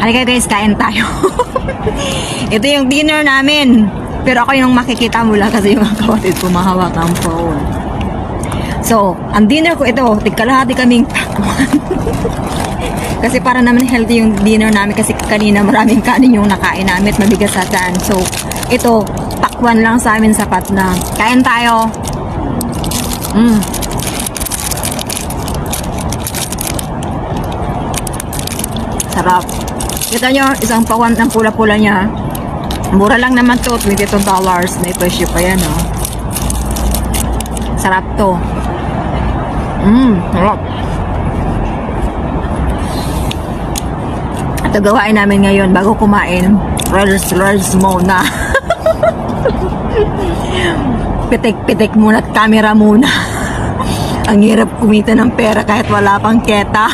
Halika guys, kain tayo. Ito yung dinner namin. Pero ako yung makikita mo lang kasi yung kapatid ko mahawak ang phone. So, ang dinner ko ito, tigkalahati kaming pakwan. Kasi para naman healthy yung dinner namin kasi kanina maraming kanin yung nakain namin at mabigas sa tiyan. So, ito, pakwan lang sa amin sapat na. Kain tayo. Sarap. Kita nyo, isang pakwan ng pula-pula niya. Mura lang naman to, $22. May presyo pa yan, oh. Sarap to. Sarap. Ito gawain namin ngayon bago kumain. Reds muna. Pitik-pitik muna at camera muna. Ang hirap kumita ng pera kahit wala pang keta.